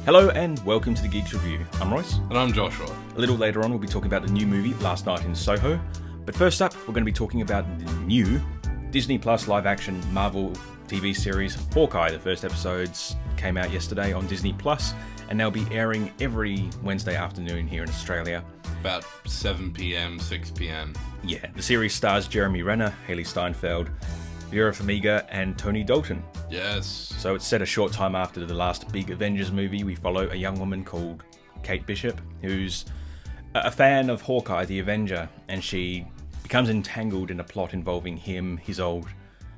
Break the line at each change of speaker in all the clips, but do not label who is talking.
Hello and welcome to the Geeks Review. I'm Royce.
And I'm Joshua.
A little later on we'll be talking about the new movie Last Night in Soho. But first up, we're going to be talking about the new Disney Plus live-action Marvel TV series Hawkeye. The first episodes came out yesterday on Disney Plus, and they'll be airing every Wednesday afternoon here in Australia.
About 7 p.m, 6 p.m.
Yeah, the series stars Jeremy Renner, Haley Steinfeld, Vera Farmiga, and Tony Dalton.
Yes.
So it's set a short time after the last big Avengers movie. We follow a young woman called Kate Bishop, who's a fan of Hawkeye the Avenger, and she becomes entangled in a plot involving him, his old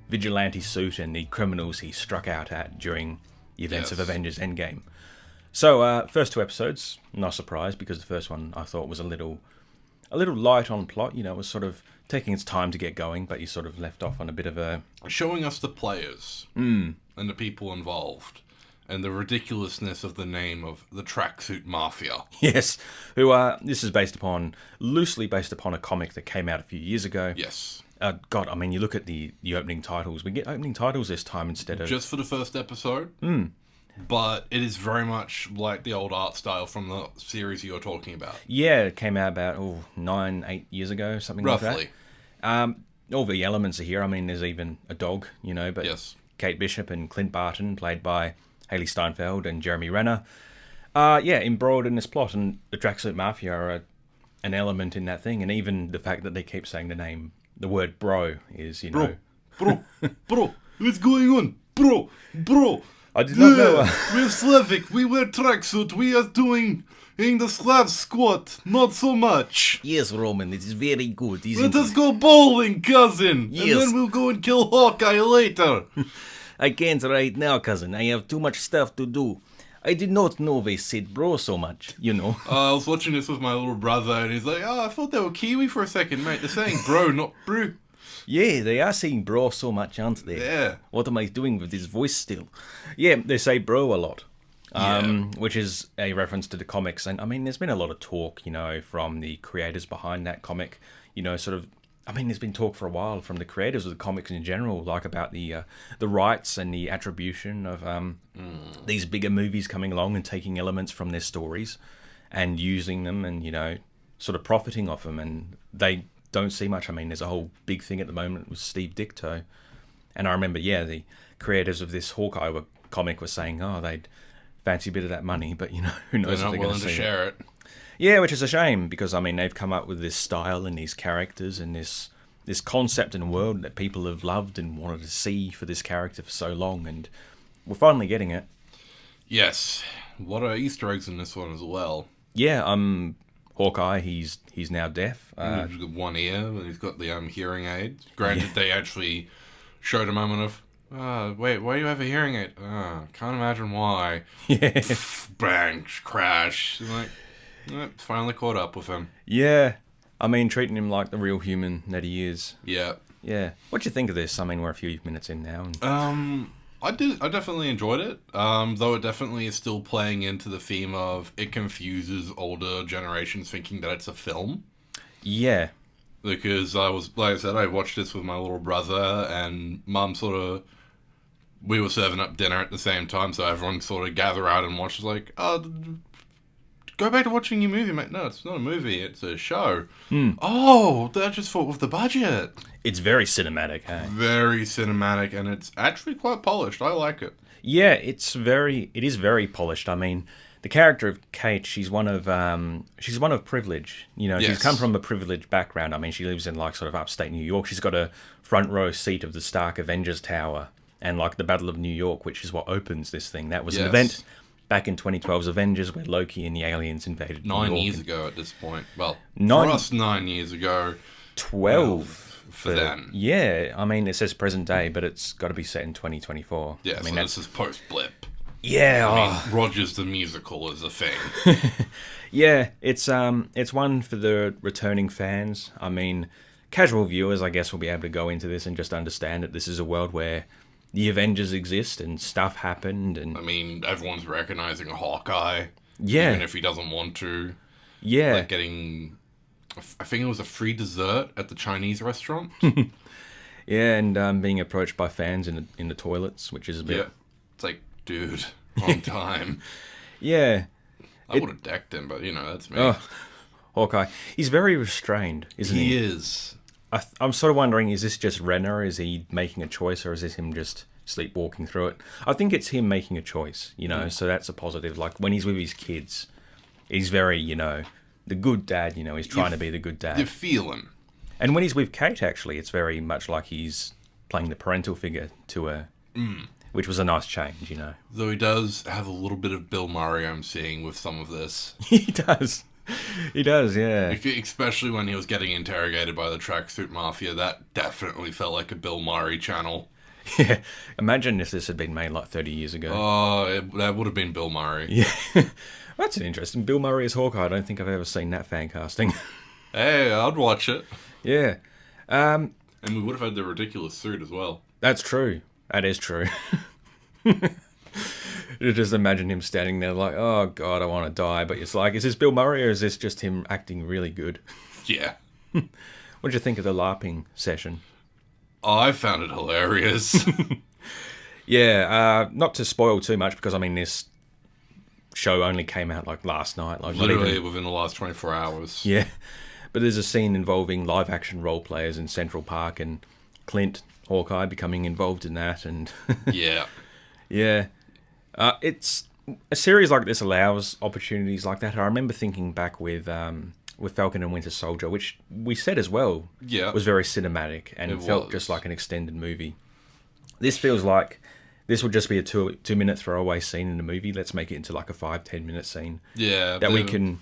vigilante suit, and the criminals he struck out at during the events of Avengers Endgame. So, first two episodes, no surprise, because the first one I thought was a little light on plot. You know, it was sort of taking its time to get going, but you sort of left off on a bit of a...
Showing us the players and the people involved and the ridiculousness of the name of the Tracksuit Mafia.
Yes, this is loosely based upon a comic that came out a few years ago.
Yes.
God, I mean, you look at the opening titles. We get opening titles this time instead of...
Just for the first episode. But it is very much like the old art style from the series you're talking about.
Yeah, it came out about 8 years ago, something
Roughly.
like that. All the elements are here. I mean, there's even a dog, you know, but
yes.
Kate Bishop and Clint Barton, played by Haley Steinfeld and Jeremy Renner, embroiled in this plot, and the Tracksuit Mafia are an element in that thing, and even the fact that they keep saying the word bro is, you know...
Bro, what's going on? Bro.
I did not know.
We're Slavic. We wear tracksuit. We are doing in the Slav squat. Not so much.
Yes, Roman, it is very good.
Let us go bowling, cousin.
Yes.
And then we'll go and kill Hawkeye later.
I can't right now, cousin. I have too much stuff to do. I did not know they said bro so much, you know.
I was watching this with my little brother, and he's like, I thought they were Kiwi for a second, mate. They're saying bro, not brew.
Yeah, they are saying bro so much, aren't they?
Yeah.
What am I doing with this voice still? Yeah, they say bro a lot, which is a reference to the comics. And, I mean, there's been a lot of talk, you know, from the creators behind that comic. You know, sort of, I mean, there's been talk for a while from the creators of the comics in general, like about the rights and the attribution of these bigger movies coming along and taking elements from their stories and using them and, you know, sort of profiting off them. And they don't see much. I mean, there's a whole big thing at the moment with Steve Ditko, and I remember, the creators of this Hawkeye comic were saying, they'd fancy a bit of that money, but you know, who knows
they're
if
not
they're
willing to share it.
Yeah, which is a shame, because I mean, they've come up with this style and these characters and this concept and world that people have loved and wanted to see for this character for so long, and we're finally getting it.
Yes. What are Easter eggs in this one as well?
Yeah, Hawkeye, he's now deaf.
He's got one ear, and he's got the hearing aid. Granted, they actually showed a moment of, wait, why do you have a hearing aid? Can't imagine why.
Yeah.
Bang, crash. Like, finally caught up with him.
Yeah. I mean, treating him like the real human that he is.
Yeah.
Yeah. What do you think of this? I mean, we're a few minutes in now. And...
I definitely enjoyed it, though it definitely is still playing into the theme of it confuses older generations thinking that it's a film.
Yeah.
Because I watched this with my little brother, and Mum we were serving up dinner at the same time, so everyone sort of gather out and watch. Like, go back to watching your movie, mate. No, it's not a movie, it's a show. Oh, I just thought with the budget.
It's very cinematic, hey?
Very cinematic, and it's actually quite polished. I like it.
Yeah, it is very polished. I mean, the character of Kate, she's one of privilege. You know, she's come from a privileged background. I mean, she lives in like sort of upstate New York. She's got a front row seat of the Stark Avengers Tower and like the Battle of New York, which is what opens this thing. That was an event back in 2012's Avengers where Loki and the aliens invaded New York.
9 years ago at this point. Well,
for
us 9 years ago.
12.
For them.
Yeah, I mean, it says present day, but it's got to be set in 2024.
Yeah,
I mean,
this is post-blip.
Yeah.
I mean, Rogers the Musical is a thing.
Yeah, it's one for the returning fans. I mean, casual viewers, I guess, will be able to go into this and just understand that this is a world where the Avengers exist and stuff happened. And
I mean, everyone's recognizing a Hawkeye.
Yeah.
Even if he doesn't want to.
Yeah.
Like getting... I think it was a free dessert at the Chinese restaurant.
Yeah, and being approached by fans in the toilets, which is a bit...
Yeah. It's like, dude, wrong time.
Yeah.
I would have decked him, but, that's me.
Oh, Hawkeye. He's very restrained, isn't he?
He is.
I'm sort of wondering, is this just Renner? Is he making a choice, or is this him just sleepwalking through it? I think it's him making a choice, so that's a positive. Like, when he's with his kids, he's very, the good dad, he's trying to be the good dad.
You feel him.
And when he's with Kate, actually, it's very much like he's playing the parental figure to her, which was a nice change,
Though he does have a little bit of Bill Murray, I'm seeing, with some of this.
He does. He does, yeah.
Especially when he was getting interrogated by the tracksuit mafia, that definitely felt like a Bill Murray channel.
Yeah. Imagine if this had been made like 30 years ago.
Oh, that would have been Bill Murray.
Yeah. That's an interesting. Bill Murray as Hawkeye. I don't think I've ever seen that fan casting.
Hey, I'd watch it.
Yeah.
And we would have had the ridiculous suit as well.
That's true. That is true. You just imagine him standing there like, oh, God, I want to die. But it's like, is this Bill Murray or is this just him acting really good?
Yeah.
What did you think of the LARPing session?
I found it hilarious.
Yeah, not to spoil too much because, this show only came out like last night. Like
Literally within the last 24 hours.
Yeah. But there's a scene involving live action role players in Central Park and Clint, Hawkeye, becoming involved in that. And
Yeah.
Yeah. It's a series like this allows opportunities like that. I remember thinking back with Falcon and Winter Soldier, which we said as well was very cinematic and it felt just like an extended movie. This feels like this would just be a 2-minute throwaway scene in a movie. Let's make it into like a 5-10 minute scene.
Yeah.
That we can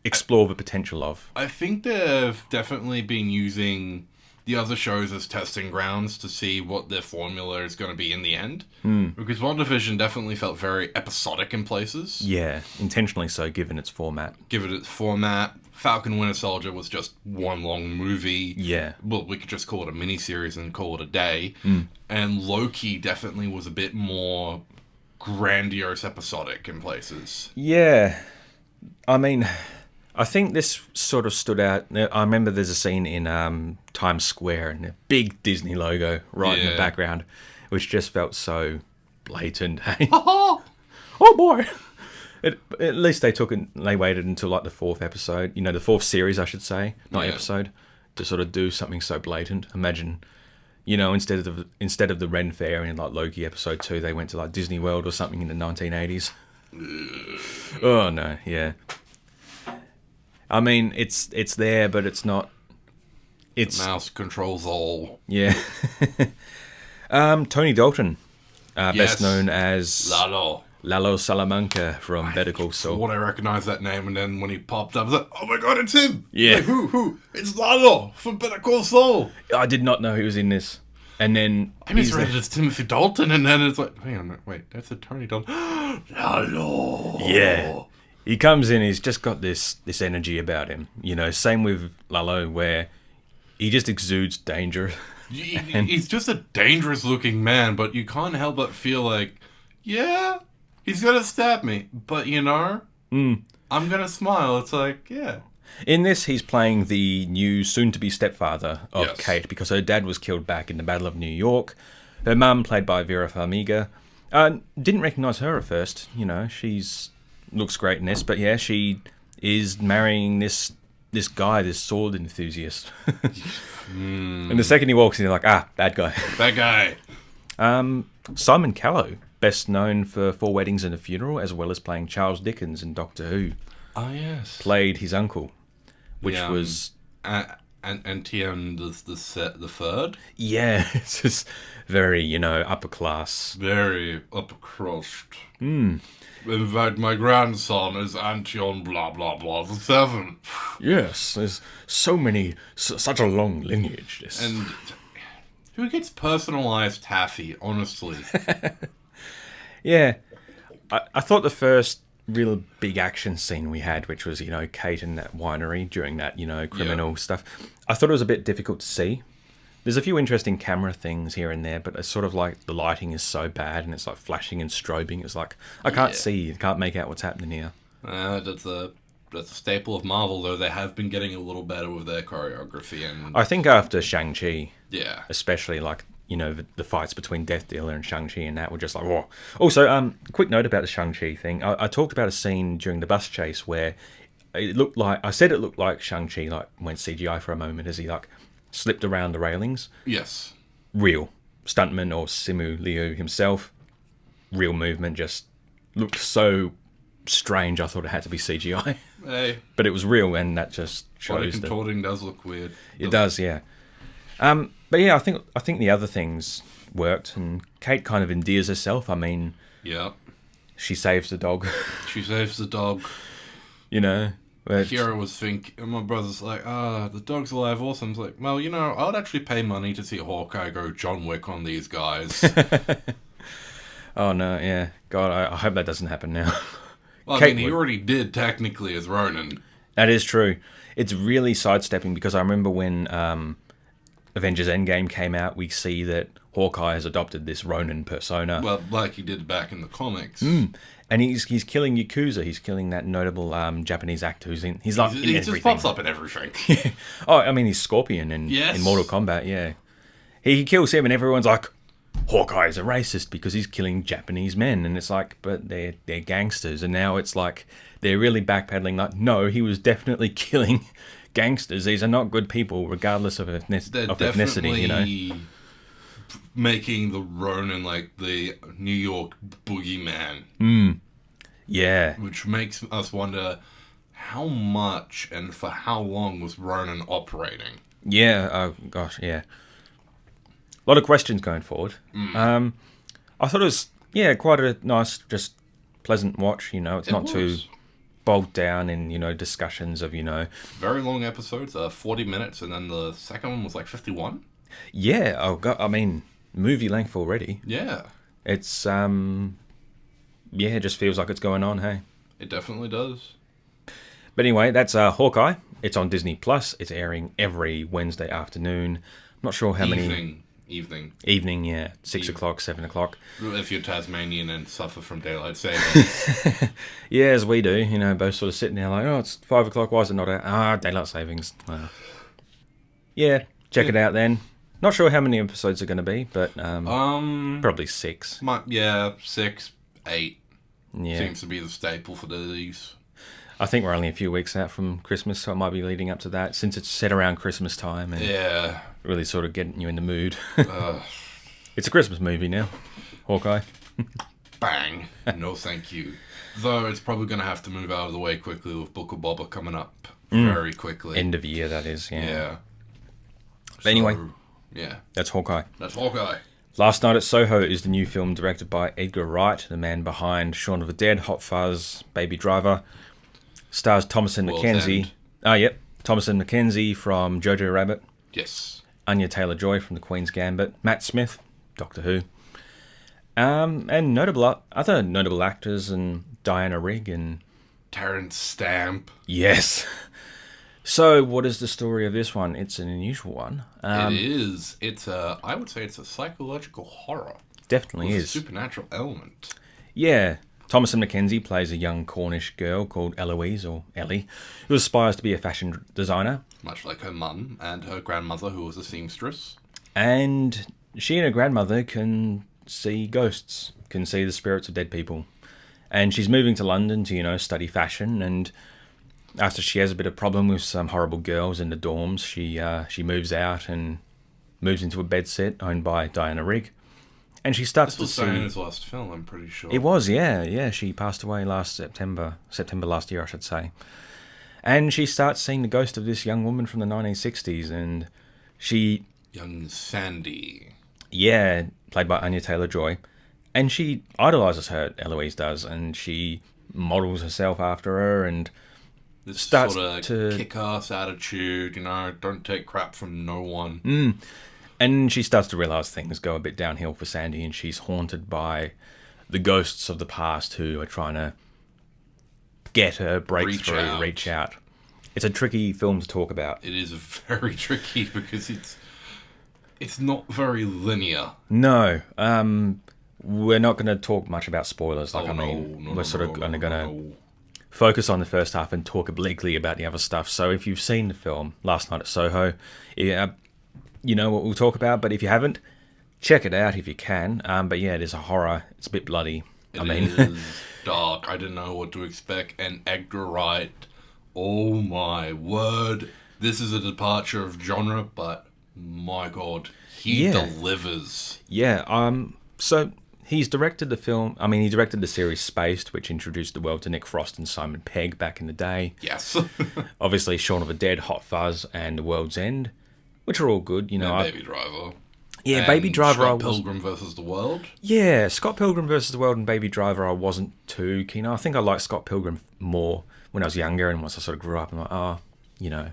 explore the potential of.
I think they've definitely been using the other shows as testing grounds to see what their formula is going to be in the end. Because WandaVision definitely felt very episodic in places.
Yeah, intentionally so, given its format.
Falcon Winter Soldier was just one long movie.
Yeah.
Well, we could just call it a miniseries and call it a day. And Loki definitely was a bit more grandiose episodic in places.
Yeah. I think this sort of stood out. I remember there's a scene in Times Square and a big Disney logo right in the background, which just felt so blatant. Hey? Oh boy! At least they waited until like the 4th episode, the 4th series, I should say, not episode, to sort of do something so blatant. Imagine, instead of the Ren Fair in like Loki episode 2, they went to like Disney World or something in the 1980s. Oh no, yeah. It's there, but it's not. It's
the mouse controls all.
Yeah. Tony Dalton, best known as Lalo Salamanca from Better Call Saul.
What I recognize that name, and then when he popped up, I was like, "Oh my god, it's him!"
Yeah.
Like, who? It's Lalo from Better Call Saul.
I did not know he was in this, and then
I misread it as Timothy Dalton, and then it's like, hang on, wait, that's a Tony Dalton. Lalo.
Yeah. He comes in, he's just got this energy about him. Same with Lalo, where he just exudes danger.
He's just a dangerous-looking man, but you can't help but feel like, yeah, he's going to stab me. But, I'm going to smile. It's like, yeah.
In this, he's playing the new soon-to-be stepfather of Kate, because her dad was killed back in the Battle of New York. Her mum, played by Vera Farmiga, didn't recognise her at first. She's... looks great in this, but yeah, she is marrying this guy, this sword enthusiast. And the second he walks in, you're like, bad guy.
That guy.
Simon Callow, best known for 4 Weddings and a Funeral, as well as playing Charles Dickens in Doctor Who.
Oh, yes.
Played his uncle, which was...
Antiem the third?
Yeah, it's just very, upper class.
Very upper crust. In fact, my grandson is Antion blah blah blah the 7th.
Yes, there's such a long lineage.
And who gets personalized taffy, honestly?
Yeah. I thought the first real big action scene we had, which was, Kate in that winery during that, criminal stuff, I thought it was a bit difficult to see. There's a few interesting camera things here and there, but it's sort of like the lighting is so bad and it's like flashing and strobing. It's like, I can't see, I can't make out what's happening here.
That's a staple of Marvel, though. They have been getting a little better with their choreography. And
I think after Shang-Chi,
yeah,
especially, like, the fights between Death Dealer and Shang-Chi and that were just like, whoa. Also, quick note about the Shang-Chi thing. I talked about a scene during the bus chase where it looked like, I said it looked like Shang-Chi like went CGI for a moment as he like slipped around the railings.
Yes.
Real. Stuntman or Simu Liu himself. Real movement, just looked so strange I thought it had to be CGI.
Hey.
But it was real, and that just shows
that contorting does look weird.
It does, yeah. But yeah, I think the other things worked, and Kate kind of endears herself. I mean,
yeah,
she saves the dog.
She saves the dog. Hero was thinking, my brother's like, the dog's alive, awesome. I was like, well, I would actually pay money to see Hawkeye go John Wick on these guys.
Oh no, yeah, God, I hope that doesn't happen now.
Well, I mean, he already did technically as Ronin.
That is true. It's really sidestepping because I remember when Avengers Endgame came out, we see that Hawkeye has adopted this Ronin persona.
Well, like he did back in the comics.
And he's killing Yakuza. He's killing that notable Japanese actor who's in. He's like in everything.
He just pops up in everything.
Oh, I mean, he's Scorpion in Mortal Kombat. Yeah, he kills him, and everyone's like, Hawkeye's a racist because he's killing Japanese men, and it's like, but they're gangsters, and now it's like they're really backpedaling. Like, no, he was definitely killing gangsters. These are not good people, regardless of ethnicity.
Making the Ronin like the New York boogeyman.
Yeah.
Which makes us wonder how much and for how long was Ronin operating?
Yeah. Oh gosh. Yeah. A lot of questions going forward. I thought it was quite a nice, just pleasant watch. It's not too bogged down in discussions of
very long episodes, 40 minutes, and then the second one was like 51.
Yeah. Oh God. I mean, movie length already.
Yeah.
It's it just feels like it's going on. Hey.
It definitely does.
But anyway, that's Hawkeye. It's on Disney Plus. It's airing every Wednesday afternoon. Not sure how many. Evening, yeah. 6 o'clock, 7 o'clock.
If you're Tasmanian and suffer from daylight savings.
Yeah, as we do. Both sort of sitting there like, it's 5 o'clock. Why is it not out? Daylight savings. Yeah, check it out then. Not sure how many episodes are going to be, but probably 6.
6, 8.
Yeah.
Seems to be the staple for these.
I think we're only a few weeks out from Christmas, so it might be leading up to that, since it's set around Christmas time and really sort of getting you in the mood. It's a Christmas movie now, Hawkeye.
Bang. No thank you. Though it's probably going to have to move out of the way quickly with Book of Boba coming up very quickly.
End of year, that is,
yeah.
But anyway,
that's
Hawkeye.
Hawkeye.
Last Night at Soho is the new film directed by Edgar Wright, the man behind Shaun of the Dead, Hot Fuzz, Baby Driver. Stars Thomasin McKenzie. Thomasin McKenzie from Jojo Rabbit.
Yes.
Anya Taylor-Joy from The Queen's Gambit. Matt Smith, Doctor Who. And other notable actors, and Diana Rigg and
Terrence Stamp.
Yes. So, what is the story of this one? It's an unusual one.
It is. I would say it's a psychological horror.
Definitely is.
A supernatural element.
Yeah. Thomasin McKenzie plays a young Cornish girl called Eloise, or Ellie, who aspires to be a fashion designer.
Much like her mum and her grandmother, who was a seamstress.
And she and her grandmother can see ghosts, can see the spirits of dead people. And she's moving to London to, study fashion, and after she has a bit of problem with some horrible girls in the dorms, she moves out and moves into a bed set owned by Diana Rigg. And she starts to see...
Diana's last film, I'm pretty sure.
It was, yeah. She passed away last September last year, I should say. And she starts seeing the ghost of this young woman from the 1960s, and she...
Young Sandy.
Yeah, played by Anya Taylor-Joy. And she idolises her, Eloise does, and she models herself after her, and
this
starts
sort of kick-ass attitude, don't take crap from no one.
And she starts to realise things go a bit downhill for Sandy, and she's haunted by the ghosts of the past who are trying to get her, reach out. It's a tricky film to talk about.
It is very tricky because it's not very linear.
No. We're not going to talk much about spoilers. We're sort of only going to focus on the first half and talk obliquely about the other stuff. So if you've seen the film Last Night at Soho, you know what we'll talk about, but if you haven't, check it out if you can. But yeah, it is a horror. It's a bit bloody.
It is dark. I didn't know what to expect. And Edgar Wright, oh my word. This is a departure of genre, but my God, he delivers.
Yeah, so he's directed the film, he directed the series Spaced, which introduced the world to Nick Frost and Simon Pegg back in the day.
Yes.
Obviously, Shaun of the Dead, Hot Fuzz, and The World's End, which are all good,
And Baby Driver.
Yeah,
And
Baby Driver.
Scott Pilgrim versus the World.
Yeah, Scott Pilgrim versus the World and Baby Driver I wasn't too keen on. I think I liked Scott Pilgrim more when I was younger, and once I sort of grew up, I'm like,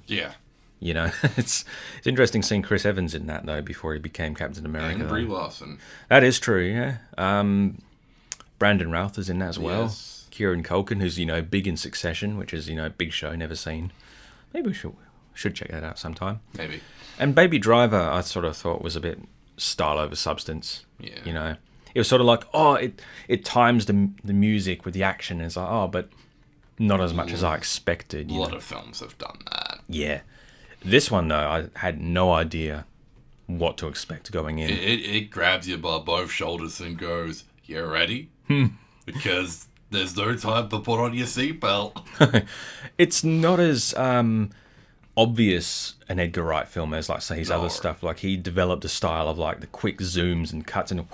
Yeah.
It's interesting seeing Chris Evans in that, though, before he became Captain America.
And Brie Larson.
That is true, yeah. Brandon Routh is in that as well.
Yes.
Kieran Culkin, who's, big in Succession, which is, big show, never seen. Maybe we should check that out sometime.
Maybe.
And Baby Driver, I sort of thought was a bit style over substance.
Yeah.
It was sort of like, it times the music with the action. And it's like, but not as much as I expected.
A lot of films have done that.
Yeah. This one, though, I had no idea what to expect going in.
It grabs you by both shoulders and goes, you ready? Because there's no time to put on your seatbelt.
It's not as obvious an Edgar Wright film as, like, say, his other stuff. Like, he developed a style of, like, the quick zooms and cuts and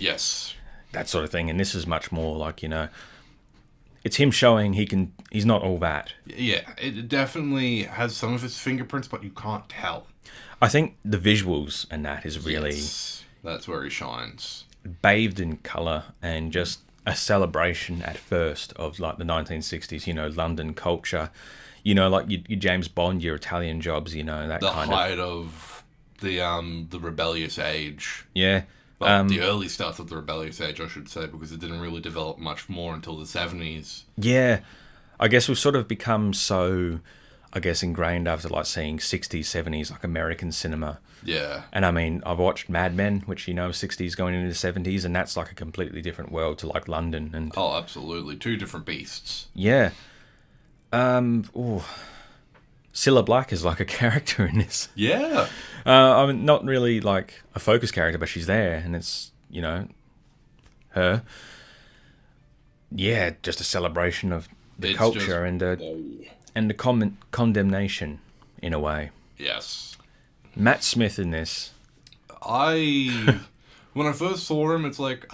Yes.
that sort of thing. And this is much more like, it's him showing he's not all that.
Yeah, it definitely has some of his fingerprints, but you can't tell.
I think the visuals and that is really
that's where he shines.
Bathed in colour and just a celebration at first of, like, the 1960s, London culture. Like your James Bond, your Italian Jobs, that kind of...
The height of the rebellious age.
Yeah.
Well, the early start of the rebellious age, I should say, because it didn't really develop much more until the 70s.
Yeah. I guess we've sort of become so, ingrained after, like, seeing 60s, 70s, like, American cinema.
Yeah.
And, I've watched Mad Men, which, 60s going into the 70s, and that's, like, a completely different world to, like, London. And
oh, absolutely. Two different beasts.
Yeah. Cilla Black is, like, a character in this.
Yeah.
Not really, like, a focus character, but she's there, and it's, her. Yeah, just a celebration of the culture and the condemnation, in a way.
Yes.
Matt Smith in this.
When I first saw him, it's like,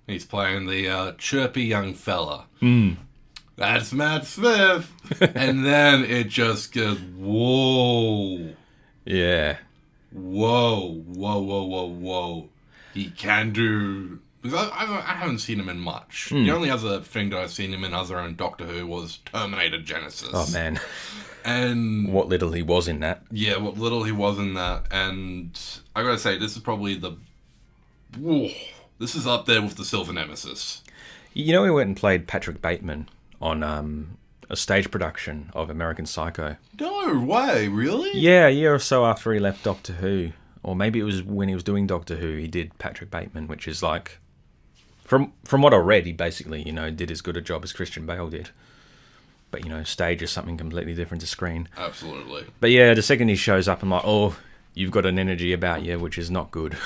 he's playing the chirpy young fella. That's Matt Smith. And then it just goes, whoa.
Yeah.
Whoa. He can do... Because I haven't seen him in much. The only other thing that I've seen him in other than Doctor Who was Terminator Genesis.
Oh, man.
And...
what little he was in that.
Yeah, what little he was in that. And I gotta say, this is probably this is up there with the Silver Nemesis.
He went and played Patrick Bateman on a stage production of American Psycho.
No way, really?
Yeah, a year or so after he left Doctor Who. Or maybe it was when he was doing Doctor Who, he did Patrick Bateman, which is like... From what I read, he basically, did as good a job as Christian Bale did. But, stage is something completely different to screen.
Absolutely.
But yeah, the second he shows up, I'm like, you've got an energy about you, which is not good.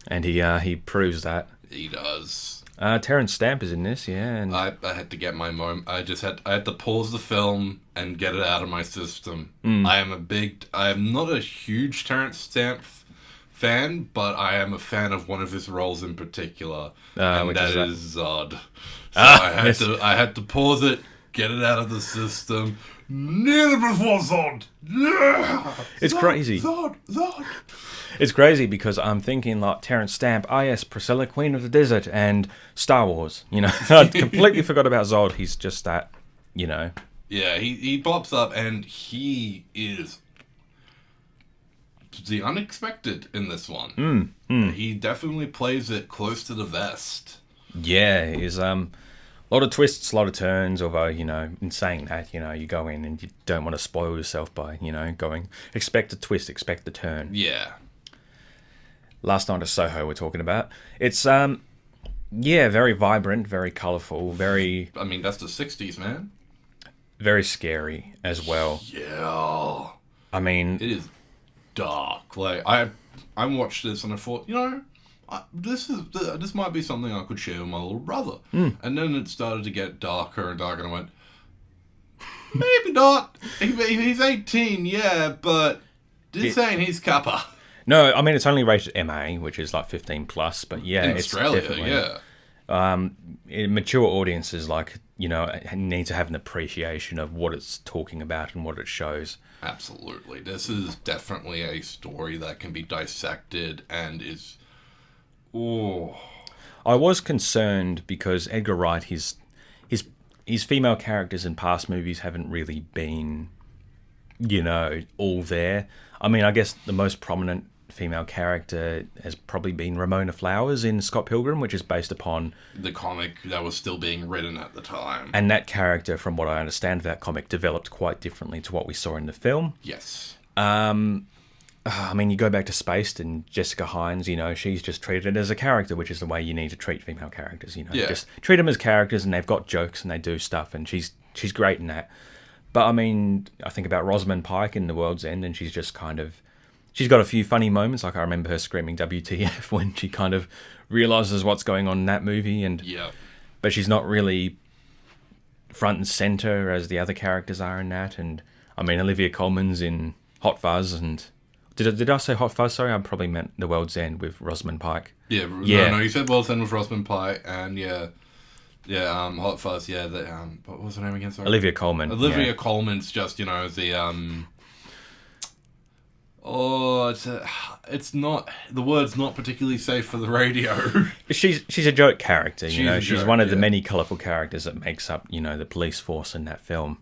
And he proves that.
He does.
Terrence Stamp is in this, yeah. And
I had to get my moment. I had to pause the film and get it out of my system. I am not a huge Terrence Stamp fan, but I am a fan of one of his roles in particular, and that is Zod. So I had to pause it, get it out of the system. Nearly before Zod. Yeah.
It's crazy.
Zod.
It's crazy because I'm thinking like Terrence Stamp, yes, Priscilla, Queen of the Desert, and Star Wars. I completely forgot about Zod. He's just that,
Yeah, he pops up and he is the unexpected in this one. He definitely plays it close to the vest.
Yeah, he's a lot of twists, a lot of turns, although, in saying that, you go in and you don't want to spoil yourself by, going, expect a twist, expect a turn.
Yeah.
Last Night at Soho we're talking about. It's, very vibrant, very colourful, very...
I mean, that's the 60s, man.
Very scary as well.
Yeah.
I mean...
It is dark. Like, I I watched this and I thought, this might be something I could share with my little brother. And then it started to get darker and darker, and I went, maybe not. He's 18, yeah, but this ain't his cuppa.
No, I mean, it's only rated MA, which is like 15 plus, but yeah,
In
it's
Australia,
definitely, mature audiences, like, need to have an appreciation of what it's talking about and what it shows.
Absolutely. This is definitely a story that can be dissected and is... Oh.
I was concerned because Edgar Wright, his female characters in past movies haven't really been, all there. I mean, I guess the most prominent female character has probably been Ramona Flowers in Scott Pilgrim, which is based upon
the comic that was still being written at the time.
And that character, from what I understand of that comic, developed quite differently to what we saw in the film.
Yes.
I mean, you go back to Spaced and Jessica Hines, she's just treated as a character, which is the way you need to treat female characters,
Yeah.
Just treat them as characters, and they've got jokes and they do stuff, and she's great in that. But I mean, I think about Rosamund Pike in The World's End, and she's just kind of... She's got a few funny moments, like I remember her screaming WTF when she kind of realises what's going on in that movie, but she's not really front and centre as the other characters are in that. And I mean, Olivia Colman's in Hot Fuzz, and did I say Hot Fuzz? Sorry, I probably meant The World's End with Rosamund Pike.
Yeah. No, you said World's End with Rosamund Pike, and Hot Fuzz. Yeah, what was her name again? Sorry,
Olivia Colman.
Olivia Colman's just the it's not, the word's not particularly safe for the radio.
She's a joke character, She's one of the
yeah.
many colourful characters that makes up, the police force in that film.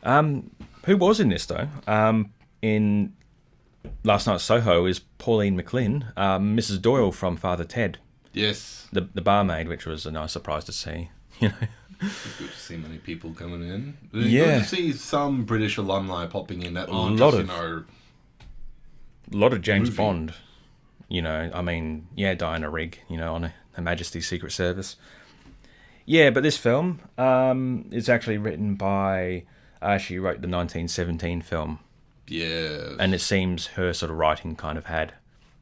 Who was in this though? In Last Night Soho is Pauline McLynn, Mrs. Doyle from Father Ted.
Yes.
The barmaid, which was a nice surprise to see,
It's good to see many people coming in.
Yeah.
Good to see some British alumni popping in that aren't
a lot of James
movie.
Bond, I mean, Diana Rigg, on Her Majesty's Secret Service. Yeah, but this film is actually written by... she wrote the 1917 film.
Yeah.
And it seems her sort of writing kind of had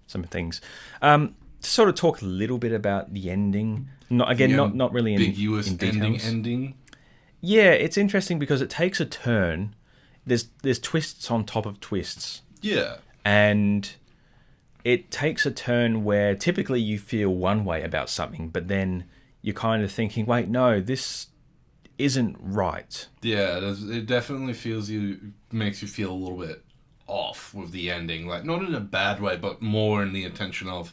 some things. To sort of talk a little bit about the ending. Not really in
ambiguous
in details.
ending.
Yeah, it's interesting because it takes a turn. There's twists on top of twists.
Yeah.
And it takes a turn where typically you feel one way about something, but then you're kind of thinking, wait, no, this isn't right.
Yeah, it definitely makes you feel a little bit off with the ending. Like, not in a bad way, but more in the intention of,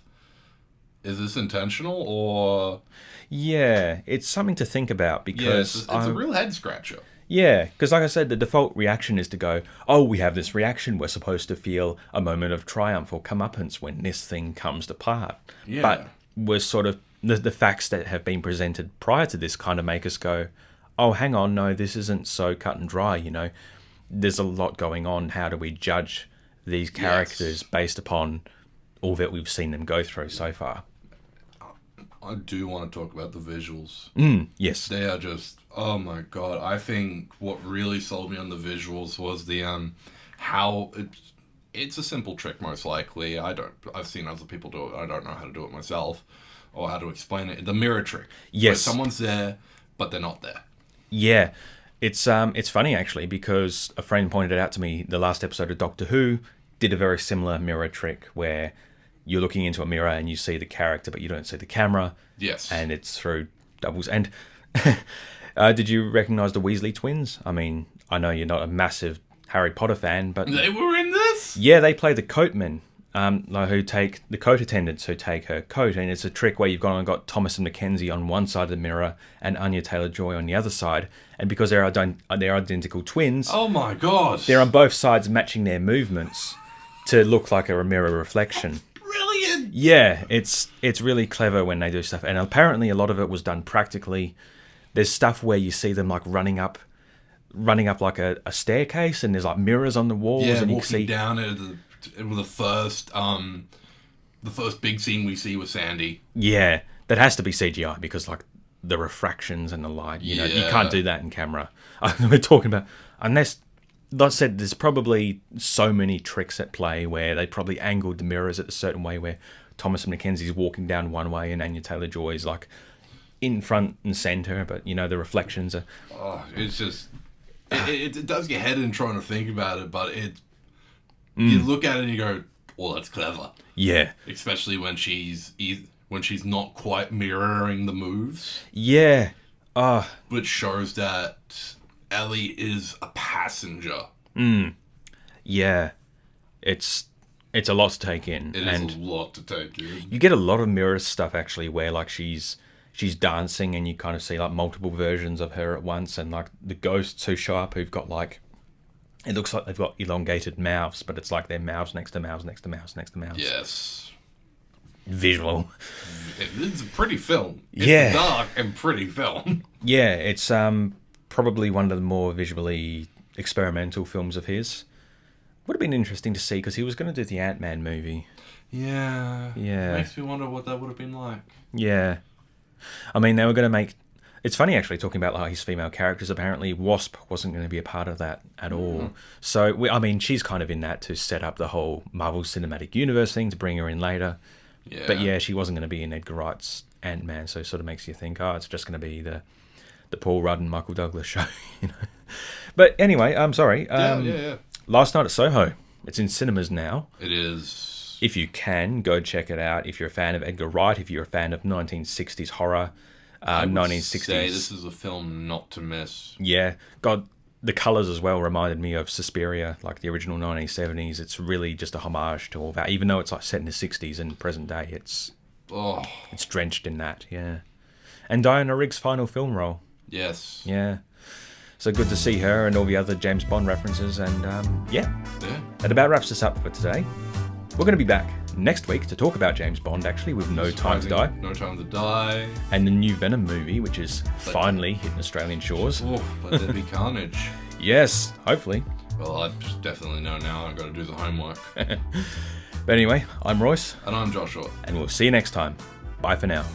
is this intentional or...
Yeah, it's something to think about because...
it's a real head scratcher.
Yeah, because like I said, the default reaction is to go, oh, we have this reaction, we're supposed to feel a moment of triumph or comeuppance when this thing comes apart.
Yeah.
But we're sort of, the facts that have been presented prior to this kind of make us go, oh, hang on, no, this isn't so cut and dry, There's a lot going on. How do we judge these characters based upon all that we've seen them go through so far?
I do want to talk about the visuals.
Yes.
They are just, oh my god. I think what really sold me on the visuals was the how it's a simple trick most likely. I've seen other people do it. I don't know how to do it myself or how to explain it. The mirror trick.
Yes.
Where someone's there but they're not there.
Yeah. It's funny actually because a friend pointed out to me the last episode of Doctor Who did a very similar mirror trick where you're looking into a mirror and you see the character, but you don't see the camera.
Yes.
And it's through doubles. And did you recognise the Weasley twins? I mean, I know you're not a massive Harry Potter fan, but...
They were in this?
Yeah, they play the coatmen, who take... The coat attendants who take her coat. And it's a trick where you've got Thomas and Mackenzie on one side of the mirror and Anya Taylor-Joy on the other side. And because they're identical twins...
Oh my god!
They're on both sides matching their movements to look like a mirror reflection.
Brilliant!
Yeah, it's really clever when they do stuff, and apparently a lot of it was done practically. There's stuff where you see them like running up like a staircase, and there's like mirrors on the walls, and you
walking
can see
down the first big scene we see with Sandy.
Yeah, that has to be CGI because like the refractions and the light, you can't do that in camera. We're talking about unless like I said, there's probably so many tricks at play where they probably angled the mirrors at a certain way where Thomas Mackenzie's walking down one way and Anya Taylor-Joy's like in front and center, but you know the reflections are.
Oh, it's just it does get head in trying to think about it, but you look at it and you go, "Oh, that's clever."
Yeah,
especially when she's not quite mirroring the moves.
Yeah,
which shows that Ellie is a passenger.
Yeah, it's a lot to take in.
It is a lot to take in.
You get a lot of mirror stuff actually, where like she's dancing and you kind of see like multiple versions of her at once, and like the ghosts who show up who've got like, it looks like they've got elongated mouths, but it's like their mouths next to mouths next to mouths next to mouths.
Yes.
Visual.
It's a pretty film. It's dark and pretty film.
Yeah, it's probably one of the more visually experimental films of his. Would have been interesting to see because he was going to do the Ant-Man movie.
Yeah.
Yeah.
Makes me wonder what that would have been like.
Yeah. I mean, they were going to make... It's funny, actually, talking about like his female characters. Apparently, Wasp wasn't going to be a part of that at all. So, I mean, she's kind of in that to set up the whole Marvel Cinematic Universe thing, to bring her in later.
Yeah.
But yeah, she wasn't going to be in Edgar Wright's Ant-Man, so it sort of makes you think, it's just going to be the Paul Rudd and Michael Douglas show, you know. But anyway, I'm sorry.
Yeah.
Last Night at Soho. It's in cinemas now.
It is.
If you can, go check it out. If you're a fan of Edgar Wright, if you're a fan of 1960s horror, 1960s.
Say this is a film not to miss.
Yeah. God, the colours as well reminded me of Suspiria, like the original 1970s. It's really just a homage to all that. Even though it's like set in the 60s and present day, it's drenched in that, yeah. And Diana Rigg's final film role.
Yes.
Yeah. So good to see her and all the other James Bond references. And yeah. That about wraps us up for today. We're going to be back next week to talk about James Bond, actually, with No Time to Die.
No Time to Die.
And the new Venom movie, which is finally hitting Australian shores.
Oh, but there'd be carnage.
Yes, hopefully.
Well, I definitely know now. I've got to do the homework.
But anyway, I'm Royce.
And I'm Joshua.
And we'll see you next time. Bye for now.